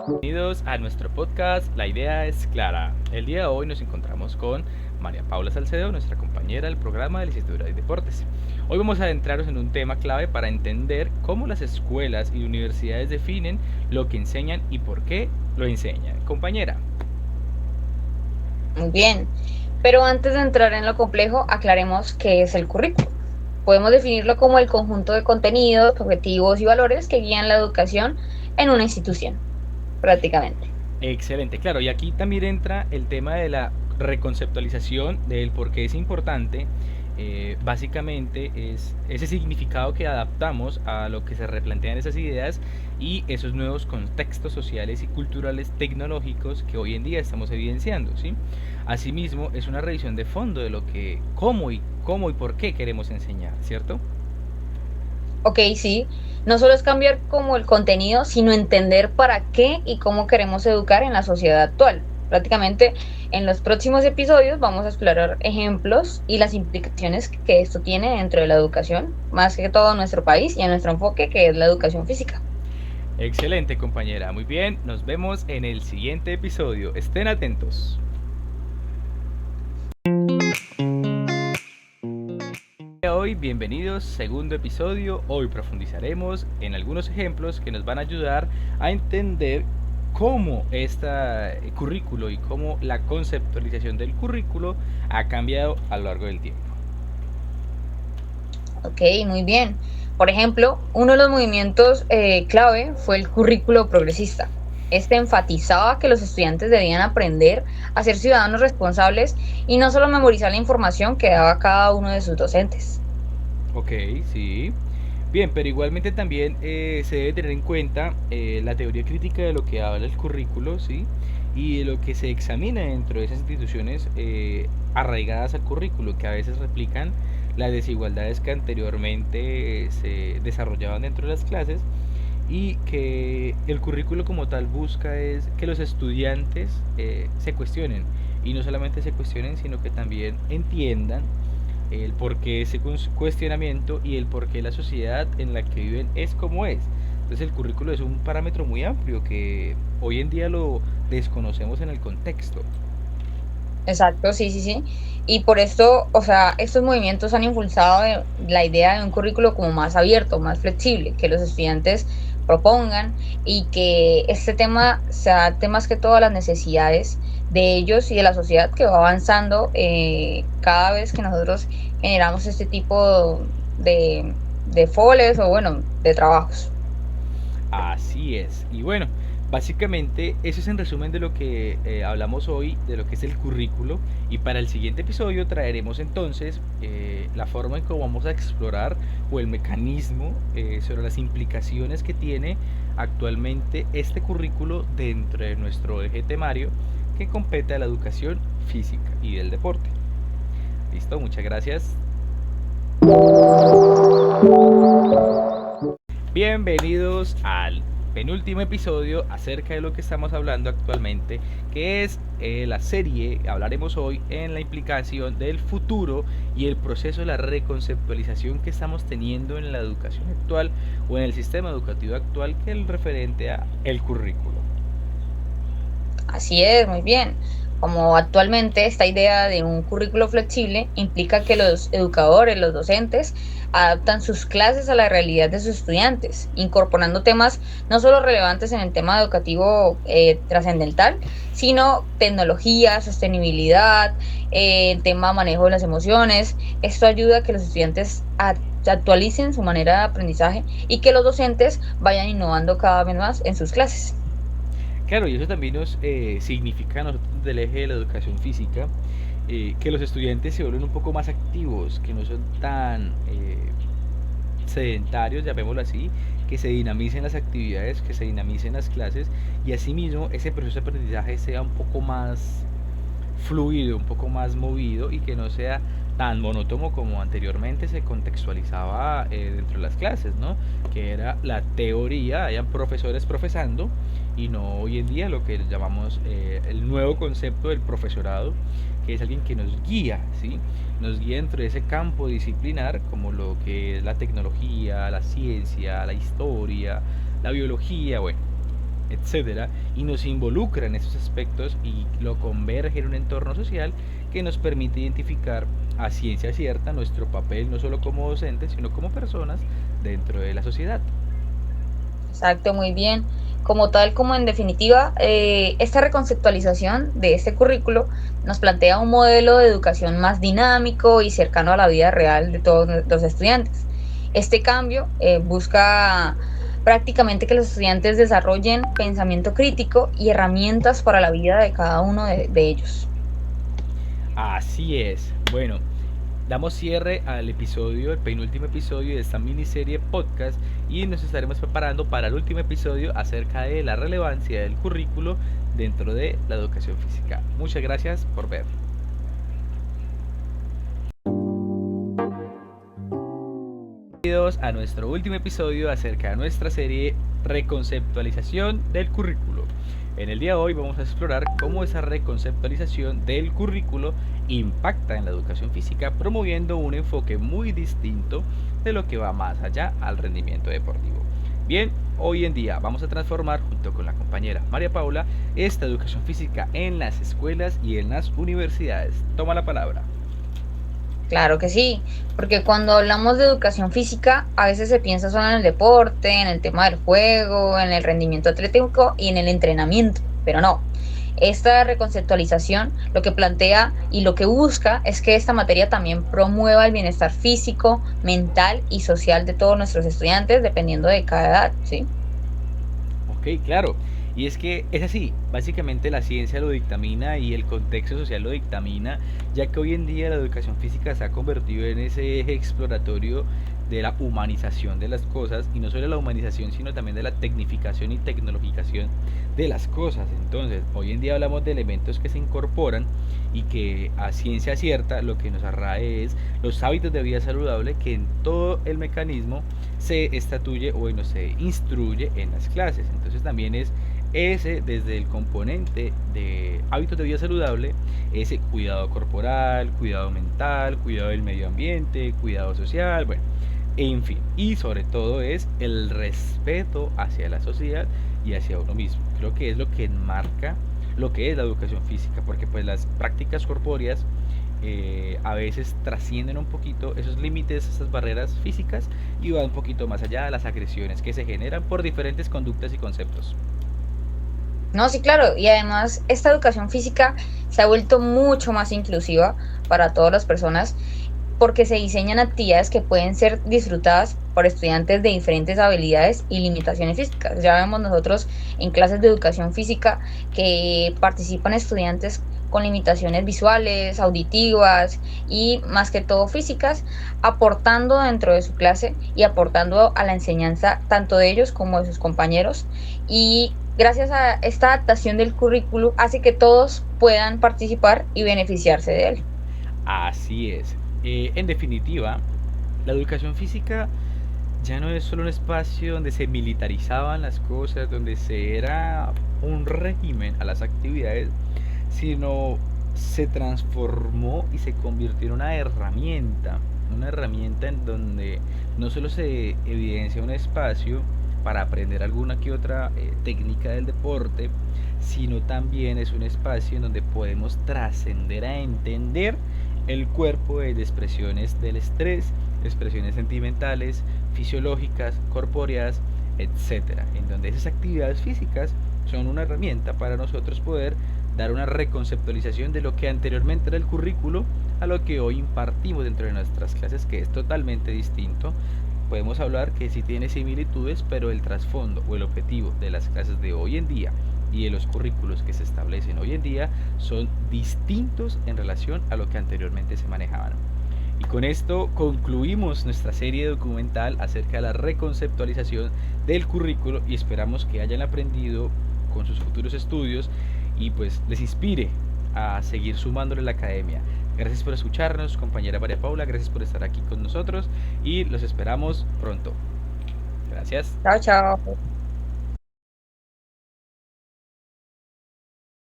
Bienvenidos a nuestro podcast. La idea es clara. El día de hoy nos encontramos con María Paula Salcedo, nuestra compañera del programa de licenciatura de deportes. Hoy vamos a adentrarnos en un tema clave para entender cómo las escuelas y universidades definen lo que enseñan y por qué lo enseñan. Compañera. Muy bien, pero antes de entrar en lo complejo, aclaremos qué es el currículo. Podemos definirlo como el conjunto de contenidos, objetivos y valores que guían la educación en una institución, prácticamente. Excelente, claro, y aquí también entra el tema de la reconceptualización del por qué es importante. Básicamente es ese significado que adaptamos a lo que se replantean esas ideas y esos nuevos contextos sociales y culturales tecnológicos que hoy en día estamos evidenciando, ¿sí? Asimismo, es una revisión de fondo de lo que, cómo y por qué queremos enseñar, ¿cierto? Ok, sí, no solo es cambiar como el contenido, sino entender para qué y cómo queremos educar en la sociedad actual. Prácticamente en los próximos episodios vamos a explorar ejemplos y las implicaciones que esto tiene dentro de la educación, más que todo en nuestro país y en nuestro enfoque que es la educación física. Excelente, compañera. Muy bien, nos vemos en el siguiente episodio. Estén atentos. Hoy, bienvenidos, segundo episodio. Hoy profundizaremos en algunos ejemplos que nos van a ayudar a entender cómo este currículo y cómo la conceptualización del currículo ha cambiado a lo largo del tiempo. Ok, muy bien. Por ejemplo, uno de los movimientos clave fue el currículo progresista. Este enfatizaba que los estudiantes debían aprender a ser ciudadanos responsables y no solo memorizar la información que daba cada uno de sus docentes. Ok, sí. Bien, pero igualmente también se debe tener en cuenta la teoría crítica de lo que habla el currículo, ¿sí? Y de lo que se examina dentro de esas instituciones arraigadas al currículo, que a veces replican las desigualdades que anteriormente se desarrollaban dentro de las clases y que el currículo como tal busca es que los estudiantes se cuestionen y no solamente se cuestionen, sino que también entiendan el por qué ese cuestionamiento y el por qué la sociedad en la que viven es como es. Entonces el currículo es un parámetro muy amplio que hoy en día lo desconocemos en el contexto. Exacto, sí, sí, sí. Y por esto, o sea, estos movimientos han impulsado la idea de un currículo como más abierto, más flexible, que los estudiantes propongan y que este tema se adapte más que todo a las necesidades de ellos y de la sociedad que va avanzando cada vez que nosotros generamos este tipo de foles o bueno, de trabajos. Así es. Y bueno, básicamente eso es en resumen de lo que hablamos hoy, de lo que es el currículo. Y para el siguiente episodio traeremos entonces la forma en cómo vamos a explorar o el mecanismo sobre las implicaciones que tiene actualmente este currículo dentro de nuestro eje temario que compete a la educación física y del deporte. Listo, muchas gracias. Bienvenidos al penúltimo episodio acerca de lo que estamos hablando actualmente, que es la serie. Hablaremos hoy en la implicación del futuro y el proceso de la reconceptualización que estamos teniendo en la educación actual o en el sistema educativo actual, que es el referente a el currículo. Así es, muy bien. Como actualmente esta idea de un currículo flexible implica que los educadores, los docentes, adaptan sus clases a la realidad de sus estudiantes, incorporando temas no solo relevantes en el tema educativo trascendental, sino tecnología, sostenibilidad, tema manejo de las emociones. Esto ayuda a que los estudiantes actualicen su manera de aprendizaje y que los docentes vayan innovando cada vez más en sus clases. Claro, y eso también nos significa a nosotros del eje de la educación física que los estudiantes se vuelven un poco más activos, que no son tan sedentarios, llamémoslo así, que se dinamicen las actividades, que se dinamicen las clases y asimismo ese proceso de aprendizaje sea un poco más fluido, un poco más movido y que no sea tan monótono como anteriormente se contextualizaba dentro de las clases, ¿no? Que era la teoría, hayan profesores profesando y no hoy en día lo que llamamos el nuevo concepto del profesorado, que es alguien que nos guía, ¿sí? Nos guía dentro de ese campo disciplinar como lo que es la tecnología, la ciencia, la historia, la biología, bueno, etcétera, y nos involucra en esos aspectos y lo converge en un entorno social que nos permite identificar a ciencia cierta nuestro papel no solo como docentes, sino como personas dentro de la sociedad. Exacto, muy bien. Como tal, como en definitiva, esta reconceptualización de este currículo nos plantea un modelo de educación más dinámico y cercano a la vida real de todos los estudiantes. Este cambio busca prácticamente que los estudiantes desarrollen pensamiento crítico y herramientas para la vida de cada uno de ellos. Así es. Bueno, damos cierre al episodio, el penúltimo episodio de esta miniserie podcast y nos estaremos preparando para el último episodio acerca de la relevancia del currículo dentro de la educación física. Muchas gracias por ver. Bienvenidos a nuestro último episodio acerca de nuestra serie Reconceptualización del currículo. En el día de hoy vamos a explorar cómo esa reconceptualización del currículo impacta en la educación física, promoviendo un enfoque muy distinto de lo que va más allá al rendimiento deportivo. Bien, hoy en día vamos a transformar, junto con la compañera María Paula, esta educación física en las escuelas y en las universidades. Toma la palabra. Claro que sí, porque cuando hablamos de educación física, a veces se piensa solo en el deporte, en el tema del juego, en el rendimiento atlético y en el entrenamiento, pero no. Esta reconceptualización lo que plantea y lo que busca es que esta materia también promueva el bienestar físico, mental y social de todos nuestros estudiantes, dependiendo de cada edad, ¿sí? Ok, claro. Y es que es así, básicamente la ciencia lo dictamina y el contexto social lo dictamina, ya que hoy en día la educación física se ha convertido en ese eje exploratorio de la humanización de las cosas, y no solo la humanización, sino también de la tecnificación y tecnologización de las cosas. Entonces, hoy en día hablamos de elementos que se incorporan y que a ciencia cierta lo que nos arrae es los hábitos de vida saludable que en todo el mecanismo se estatuye o bueno, se instruye en las clases. Entonces también es ese desde el componente de hábitos de vida saludable, ese cuidado corporal, cuidado mental, cuidado del medio ambiente, cuidado social, bueno, en fin, y sobre todo es el respeto hacia la sociedad y hacia uno mismo. Creo que es lo que enmarca lo que es la educación física, porque pues las prácticas corpóreas a veces trascienden un poquito esos límites, esas barreras físicas y van un poquito más allá de las agresiones que se generan por diferentes conductas y conceptos. No, sí, claro, y además esta educación física se ha vuelto mucho más inclusiva para todas las personas porque se diseñan actividades que pueden ser disfrutadas por estudiantes de diferentes habilidades y limitaciones físicas. Ya vemos nosotros en clases de educación física que participan estudiantes con limitaciones visuales, auditivas y más que todo físicas, aportando dentro de su clase y aportando a la enseñanza tanto de ellos como de sus compañeros. Y gracias a esta adaptación del currículo hace que todos puedan participar y beneficiarse de él. Así es. En definitiva, la educación física ya no es solo un espacio donde se militarizaban las cosas, donde se era un régimen a las actividades, sino se transformó y se convirtió en una herramienta en donde no solo se evidencia un espacio para aprender alguna que otra técnica del deporte, sino también es un espacio en donde podemos trascender a entender el cuerpo de expresiones del estrés, expresiones sentimentales, fisiológicas, corpóreas, etcétera, en donde esas actividades físicas son una herramienta para nosotros poder dar una reconceptualización de lo que anteriormente era el currículo a lo que hoy impartimos dentro de nuestras clases, que es totalmente distinto. Podemos hablar que sí tiene similitudes, pero el trasfondo o el objetivo de las clases de hoy en día y de los currículos que se establecen hoy en día son distintos en relación a lo que anteriormente se manejaban. Y con esto concluimos nuestra serie documental acerca de la reconceptualización del currículo y esperamos que hayan aprendido con sus futuros estudios y pues les inspire a seguir sumándole a la academia. Gracias por escucharnos, compañera María Paula, gracias por estar aquí con nosotros y los esperamos pronto. Gracias. Chao, chao.